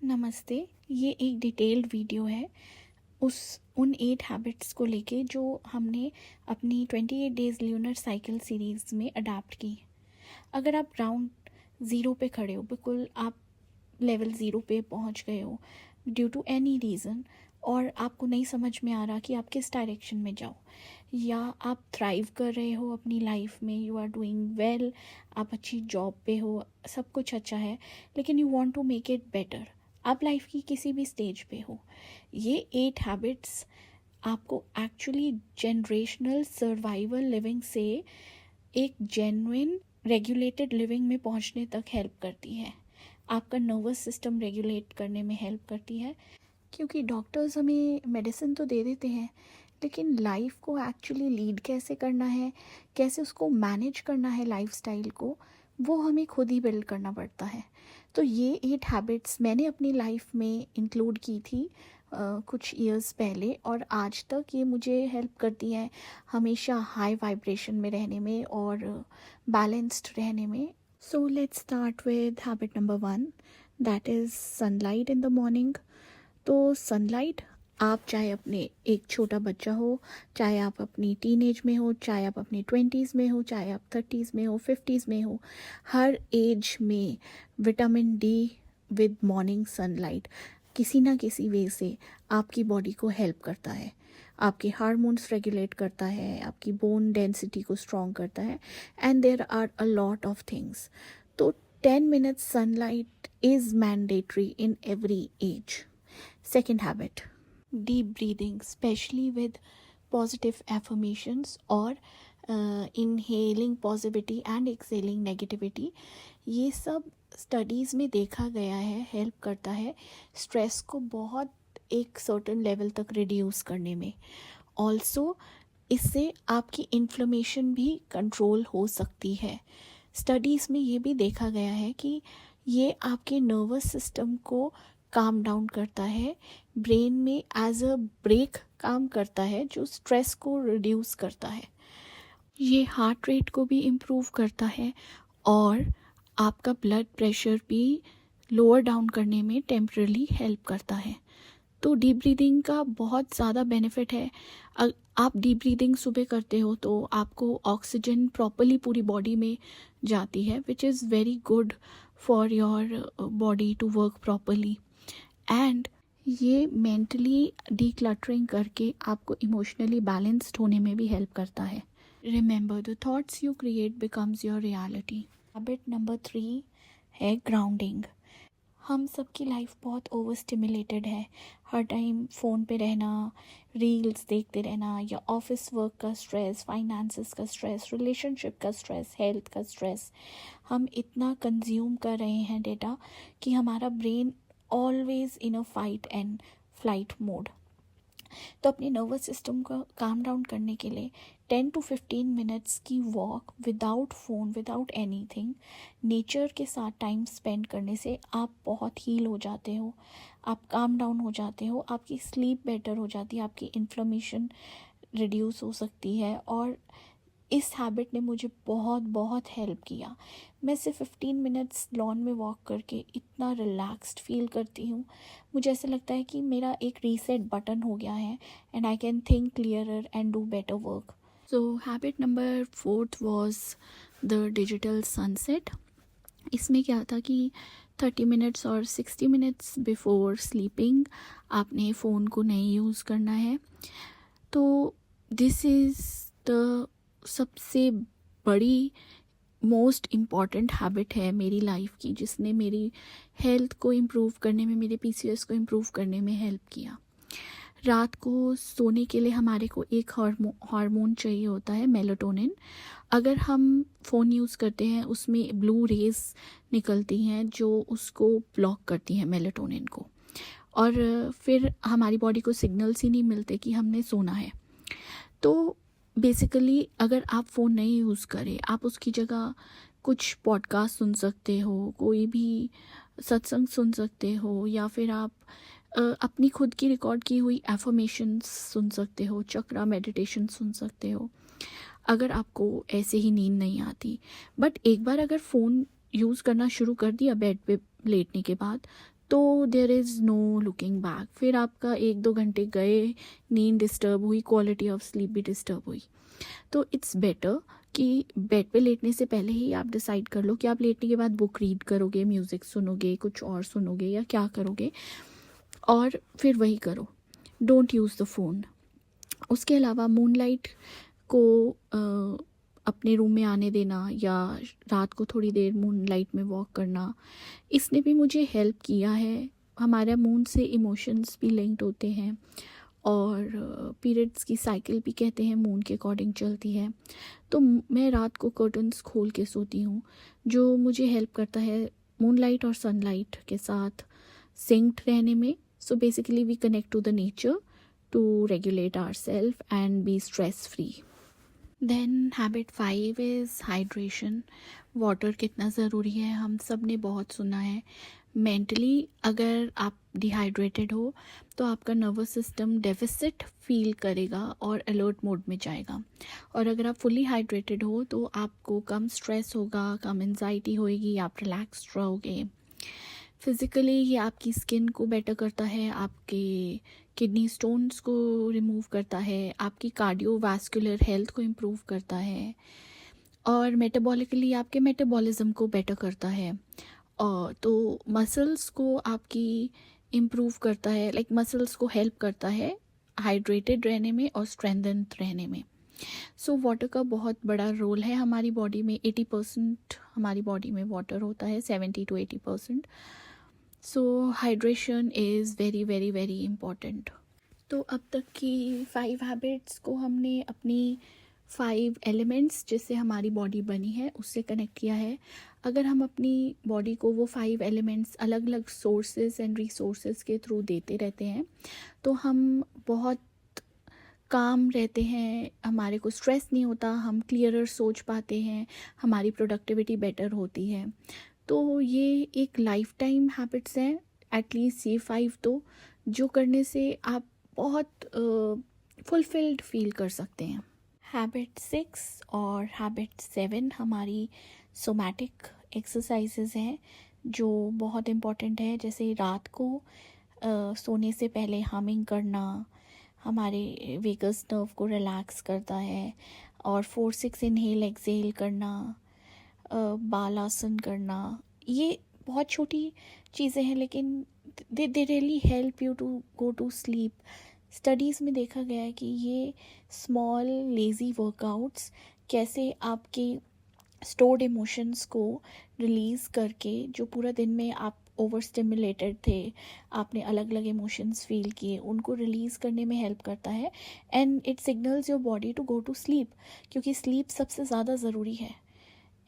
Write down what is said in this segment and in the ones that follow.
नमस्ते। ये एक डिटेल्ड वीडियो है उन 8 हैबिट्स को लेके जो हमने अपनी 28 डेज़ ल्यूनर साइकिल सीरीज़ में अडॉप्ट की। अगर आप ग्राउंड ज़ीरो पे खड़े हो, बिल्कुल आप लेवल ज़ीरो पे पहुंच गए हो ड्यू टू एनी रीज़न, और आपको नहीं समझ में आ रहा कि आप किस डायरेक्शन में जाओ, या आप थ्राइव कर रहे हो अपनी लाइफ में, यू आर डूइंग वेल, आप अच्छी जॉब पे हो, सब कुछ अच्छा है, लेकिन you want to make it better. आप लाइफ की किसी भी स्टेज पे हो, ये 8 हैबिट्स आपको एक्चुअली जनरेशनल सर्वाइवल लिविंग से एक जेन्युइन रेगुलेटेड लिविंग में पहुंचने तक हेल्प करती है। आपका नर्वस सिस्टम रेगुलेट करने में हेल्प करती है, क्योंकि डॉक्टर्स हमें मेडिसिन तो दे देते हैं, लेकिन लाइफ को एक्चुअली लीड कैसे करना है, कैसे उसको मैनेज करना है लाइफस्टाइल को, वो हमें खुद ही बिल्ड करना पड़ता है। तो ये 8 हैबिट्स मैंने अपनी लाइफ में इंक्लूड की थी कुछ इयर्स पहले, और आज तक ये मुझे हेल्प करती है हमेशा हाई वाइब्रेशन में रहने में और बैलेंस्ड रहने में। So let's start with habit number 1, that is sunlight in the morning. तो सनलाइट, आप चाहे अपने एक छोटा बच्चा हो, चाहे आप अपनी टीनेज में हो, चाहे आप अपनी 20s में हो, चाहे आप 30s में हो, 50s में हो, हर एज में vitamin D with morning sunlight किसी ना किसी वे से आपकी बॉडी को हेल्प करता है, आपके हार्मोन्स रेगुलेट करता है, आपकी बोन डेंसिटी को स्ट्रॉन्ग करता है, and there are a lot of things. तो 10 minutes sunlight is mandatory in every age. Second habit, deep breathing, especially with positive affirmations or inhaling positivity and exhaling negativity. ये सब studies में देखा गया है, हेल्प करता है स्ट्रेस को बहुत एक सर्टेन लेवल तक रिड्यूस करने में। ऑल्सो इससे आपकी इन्फ्लेमेशन भी कंट्रोल हो सकती है। स्टडीज़ में ये भी देखा गया है कि ये आपके नर्वस सिस्टम को काम डाउन करता है, ब्रेन में एज अ ब्रेक काम करता है जो स्ट्रेस को रिड्यूस करता है। ये हार्ट रेट को भी इम्प्रूव करता है और आपका ब्लड प्रेशर भी लोअर डाउन करने में टेम्परली हेल्प करता है। तो डीप ब्रीदिंग का बहुत ज़्यादा बेनिफिट है। आप डीप ब्रीदिंग सुबह करते हो तो आपको ऑक्सीजन प्रॉपरली पूरी बॉडी में जाती है, which is very good for your body to work properly. And ये मेंटली डीक्लटरिंग करके आपको इमोशनली बैलेंस्ड होने में भी हेल्प करता है। Remember, the thoughts you create becomes your reality. Habit number 3 है ग्राउंडिंग। हम सबकी लाइफ बहुत ओवर स्टिमुलेटेड है, हर टाइम फ़ोन पे रहना, रील्स देखते रहना, या ऑफिस वर्क का स्ट्रेस, फाइनेंसेस का स्ट्रेस, रिलेशनशिप का स्ट्रेस, हेल्थ का स्ट्रेस। हम इतना कंज्यूम कर रहे हैं डेटा कि हमारा brain always in a fight and flight mode. तो अपने नर्वस सिस्टम को काम डाउन करने के लिए 10 to 15 मिनट्स की walk without phone, without anything, nature के साथ टाइम स्पेंड करने से आप बहुत हील हो जाते हो, आप काम डाउन हो जाते हो, आपकी स्लीप बेटर हो जाती है, आपकी इन्फ्लेमेशन रिड्यूस हो सकती है। और इस हैबिट ने मुझे बहुत बहुत हेल्प किया। मैं सिर्फ 15 मिनट्स लॉन में वॉक करके इतना रिलैक्स्ड फील करती हूँ, मुझे ऐसा लगता है कि मेरा एक रीसेट बटन हो गया है and I can think clearer and do better work. So habit number 4 was the digital sunset. इसमें क्या था कि 30 मिनट्स और 60 मिनट्स बिफोर स्लीपिंग आपने फ़ोन को नहीं यूज़ करना है। तो दिस इज़ द सबसे बड़ी मोस्ट इम्पॉर्टेंट हैबिट है मेरी लाइफ की, जिसने मेरी हेल्थ को इम्प्रूव करने में, मेरे पीसीओएस को इम्प्रूव करने में हेल्प किया। रात को सोने के लिए हमारे को एक हार्मोन चाहिए होता है, मेलाटोनिन। अगर हम फ़ोन यूज़ करते हैं उसमें ब्लू रेज निकलती हैं जो उसको ब्लॉक करती हैं मेलाटोनिन को, और फिर हमारी बॉडी को सिग्नल्स ही नहीं मिलते कि हमने सोना है। तो बेसिकली अगर आप फ़ोन नहीं यूज़ करें, आप उसकी जगह कुछ पॉडकास्ट सुन सकते हो, कोई भी सत्संग सुन सकते हो, या फिर आप अपनी खुद की रिकॉर्ड की हुई एफर्मेशंस सुन सकते हो, चक्रा मेडिटेशन सुन सकते हो, अगर आपको ऐसे ही नींद नहीं आती। बट एक बार अगर फ़ोन यूज़ करना शुरू कर दिया बेड पे लेटने के बाद, तो there is no looking back. फिर आपका 1-2 घंटे गए, नींद डिस्टर्ब हुई, क्वालिटी ऑफ स्लीप भी डिस्टर्ब हुई। तो इट्स बेटर कि बेड पे लेटने से पहले ही आप डिसाइड कर लो कि आप लेटने के बाद बुक रीड करोगे, म्यूज़िक सुनोगे, कुछ और सुनोगे या क्या करोगे, और फिर वही करो। Don't use the phone. उसके अलावा मूनलाइट को अपने रूम में आने देना या रात को थोड़ी देर मूनलाइट में वॉक करना, इसने भी मुझे हेल्प किया है। हमारा मून से इमोशंस भी लिंक्ड होते हैं, और पीरियड्स की साइकिल भी कहते हैं मून के अकॉर्डिंग चलती है। तो मैं रात को कर्टन्स खोल के सोती हूँ, जो मुझे हेल्प करता है मूनलाइट और सनलाइट के साथ सिंक्ड रहने में। So basically we connect to the nature to regulate ourselves and be stress free. Then habit 5 is hydration. Water कितना ज़रूरी है हम सब ने बहुत सुना है। मेंटली अगर आप डिहाइड्रेटेड हो तो आपका नर्वस सिस्टम डेफिसिट फील करेगा और अलर्ट मोड में जाएगा, और अगर आप फुली हाइड्रेटेड हो तो आपको कम स्ट्रेस होगा, कम एंजाइटी होएगी, आप रिलैक्स रहोगे। फिज़िकली ये आपकी स्किन को बेटर करता है, आपके किडनी स्टोन्स को रिमूव करता है, आपकी कार्डियोवास्कुलर हेल्थ को इम्प्रूव करता है, और मेटाबॉलिकली आपके मेटाबॉलिज्म को बेटर करता है। और तो मसल्स को आपकी इम्प्रूव करता है, लाइक मसल्स को हेल्प करता है हाइड्रेटेड रहने में और स्ट्रेंथन रहने में। सो वाटर का बहुत बड़ा रोल है हमारी बॉडी में। 80% हमारी बॉडी में वाटर होता है, 70 to 80%। So hydration is very very very important. तो अब तक की 5 हैबिट्स को हमने अपनी 5 एलिमेंट्स जिससे हमारी बॉडी बनी है उससे कनेक्ट किया है। अगर हम अपनी बॉडी को वो 5 एलिमेंट्स अलग अलग सोर्सेज एंड रिसोर्सेज के थ्रू देते रहते हैं तो हम बहुत काम रहते हैं, हमारे को स्ट्रेस नहीं होता, हम क्लियरर सोच पाते हैं, हमारी प्रोडक्टिविटी बेटर होती है। तो ये एक लाइफ टाइम हैबिट्स हैं, एटलीस्ट ये 5 तो, जो करने से आप बहुत फुलफिल्ड फील कर सकते हैं। हैबिट 6 और हैबिट 7 हमारी सोमैटिक एक्सरसाइजेज हैं जो बहुत इम्पॉर्टेंट है। जैसे रात को सोने से पहले हमिंग करना हमारे वेगस नर्व को रिलैक्स करता है, और 4-6 इनहेल एक्सेल करना, बालासन करना। ये बहुत छोटी चीज़ें हैं लेकिन they really help you to go to sleep. Studies में देखा गया है कि ये स्मॉल लेज़ी वर्कआउट्स कैसे आपके स्टोर्ड इमोशंस को रिलीज़ करके, जो पूरा दिन में आप ओवर स्टिमुलेटेड थे, आपने अलग अलग इमोशंस फील किए, उनको रिलीज़ करने में हेल्प करता है। And it signals your body to go to sleep, क्योंकि स्लीप सबसे ज़्यादा ज़रूरी है।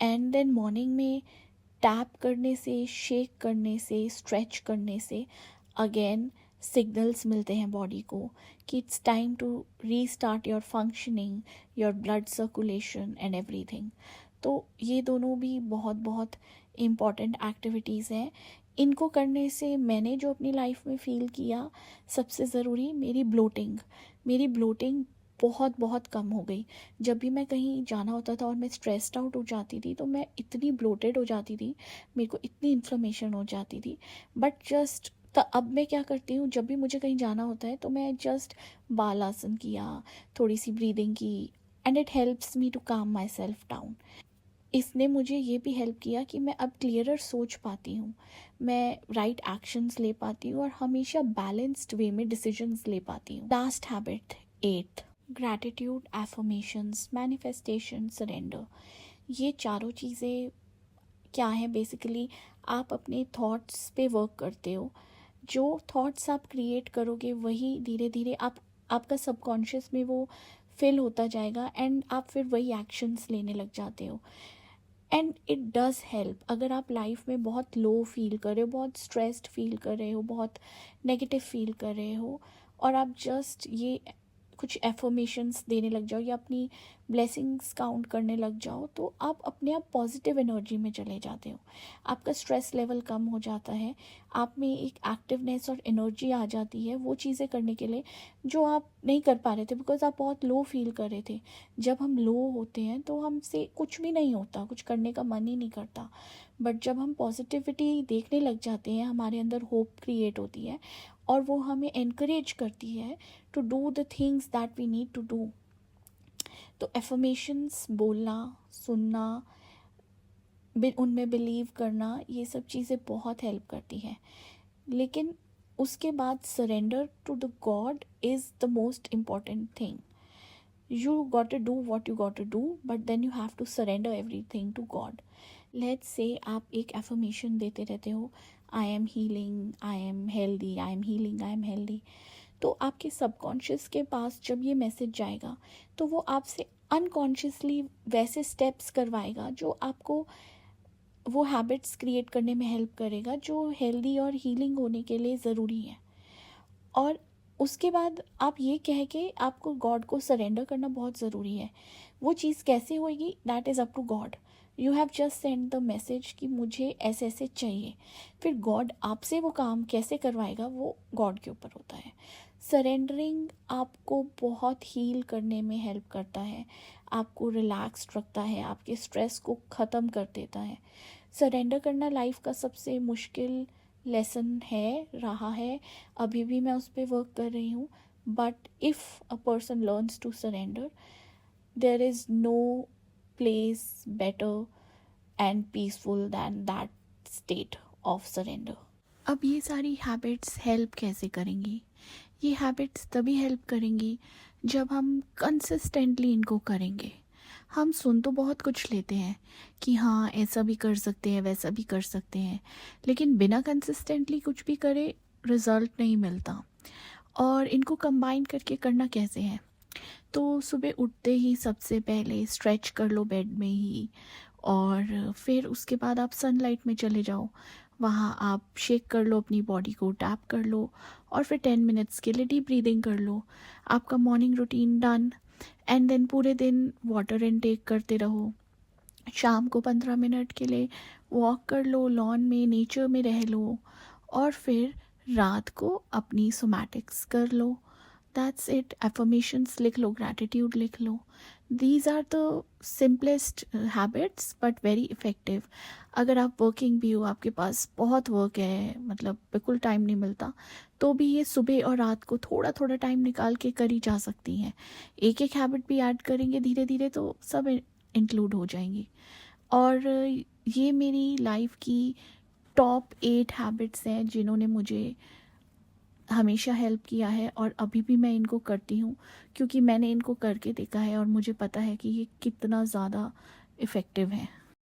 एंड देन मॉर्निंग में टैप करने से, शेक करने से, स्ट्रेच करने से अगेन सिग्नल्स मिलते हैं बॉडी को कि it's time to restart your functioning, your blood circulation and everything. तो ये दोनों भी बहुत बहुत इम्पॉर्टेंट एक्टिविटीज़ हैं। इनको करने से मैंने जो अपनी लाइफ में फ़ील किया, सबसे ज़रूरी मेरी ब्लोटिंग बहुत बहुत कम हो गई। जब भी मैं कहीं जाना होता था और मैं स्ट्रेस्ड आउट हो जाती थी तो मैं इतनी ब्लोटेड हो जाती थी, मेरे को इतनी इन्फ्लेमेशन हो जाती थी। बट जस्ट अब मैं क्या करती हूँ, जब भी मुझे कहीं जाना होता है तो मैं जस्ट बालासन किया, थोड़ी सी ब्रीदिंग की, and it helps me to calm my self down. इसने मुझे ये भी हेल्प किया कि मैं अब क्लियरर सोच पाती हूँ, मैं राइट एक्शंस ले पाती हूँ और हमेशा बैलेंस्ड वे में डिसीजंस ले पाती हूँ। Last habit 8, gratitude, affirmations, manifestation, surrender. ये चारों चीज़ें क्या हैं? बेसिकली आप अपने थॉट्स पे वर्क करते हो। जो थॉट्स आप क्रिएट करोगे वही धीरे धीरे आपका सबकॉन्शियस में वो फिल होता जाएगा, एंड आप फिर वही एक्शंस लेने लग जाते हो। And it does help. अगर आप लाइफ में बहुत लो फील कर रहे हो, बहुत स्ट्रेस्ड फील कर रहे हो, बहुत नेगेटिव फील कर रहे हो, और आप जस्ट ये कुछ एफर्मेशंस देने लग जाओ या अपनी ब्लेसिंग्स काउंट करने लग जाओ तो आप अपने आप पॉजिटिव एनर्जी में चले जाते हो, आपका स्ट्रेस लेवल कम हो जाता है, आप में एक एक्टिवनेस और एनर्जी आ जाती है वो चीज़ें करने के लिए जो आप नहीं कर पा रहे थे, बिकॉज आप बहुत लो फील कर रहे थे। जब हम लो होते हैं तो हमसे कुछ भी नहीं होता, कुछ करने का मन ही नहीं करता, बट जब हम पॉजिटिविटी देखने लग जाते हैं हमारे अंदर होप क्रिएट होती है और वो हमें एनकरेज करती है to do the things that we need to do. तो एफर्मेशंस बोलना, सुनना, उनमें बिलीव करना, ये सब चीज़ें बहुत हेल्प करती हैं। लेकिन उसके बाद surrender to the god is the most important thing. You got to do what you got to do, but then you have to surrender everything to God. Let's say आप एक affirmation देते रहते हो, I am healing, I am healthy, I am healing, I am healthy. तो आपके subconscious के पास जब ये मैसेज जाएगा तो वो आपसे अनकॉन्शियसली वैसे स्टेप्स करवाएगा जो आपको वो हैबिट्स क्रिएट करने में हेल्प करेगा जो हेल्दी और हीलिंग होने के लिए ज़रूरी है। और उसके बाद आप ये कह के आपको गॉड को सरेंडर करना बहुत ज़रूरी है। वो चीज़ कैसे होएगी, that is up to god. You have just send the message कि मुझे ऐसे ऐसे चाहिए, फिर गॉड आपसे वो काम कैसे करवाएगा वो गॉड के ऊपर होता है। सरेंडरिंग आपको बहुत हील करने में हेल्प करता है, आपको रिलैक्स्ड रखता है, आपके स्ट्रेस को ख़त्म कर देता है। सरेंडर करना लाइफ का सबसे मुश्किल लेसन है, रहा है, अभी भी मैं उस पर वर्क कर रही हूँ। But if a person learns to surrender, there is no place better and peaceful than that state of surrender. अब ये सारी हैबिट्स हेल्प कैसे करेंगी? ये हैबिट्स तभी हेल्प करेंगी जब हम कंसिस्टेंटली इनको करेंगे। हम सुन तो बहुत कुछ लेते हैं कि हाँ ऐसा भी कर सकते हैं, वैसा भी कर सकते हैं, लेकिन बिना कंसिस्टेंटली कुछ भी करे रिज़ल्ट नहीं मिलता। और इनको कंबाइन करके करना कैसे है? तो सुबह उठते ही सबसे पहले स्ट्रेच कर लो बेड में ही, और फिर उसके बाद आप सनलाइट में चले जाओ, वहाँ आप शेक कर लो अपनी बॉडी को, टैप कर लो, और फिर 10 मिनट्स के लिए डीप ब्रीदिंग कर लो। आपका morning routine done. And then पूरे दिन वाटर इनटेक करते रहो। शाम को 15 मिनट के लिए वॉक कर लो, लॉन में, नेचर में रह लो, और फिर रात को अपनी सोमैटिक्स कर लो। That's it. एफर्मेशंस लिख लो, ग्रैटिट्यूड लिख लो। These are the simplest habits but very effective. अगर आप वर्किंग भी हो, आपके पास बहुत वर्क है, मतलब बिल्कुल टाइम नहीं मिलता, तो भी ये सुबह और रात को थोड़ा थोड़ा टाइम निकाल के करी जा सकती हैं। एक एक हैबिट भी ऐड करेंगे धीरे धीरे तो सब इंक्लूड हो जाएंगी। और ये मेरी लाइफ की टॉप 8 हैबिट्स हैं जिन्होंने मुझे हमेशा हेल्प किया है, और अभी भी मैं इनको करती हूँ क्योंकि मैंने इनको करके देखा है और मुझे पता है कि ये कितना ज़्यादा इफ़ेक्टिव है।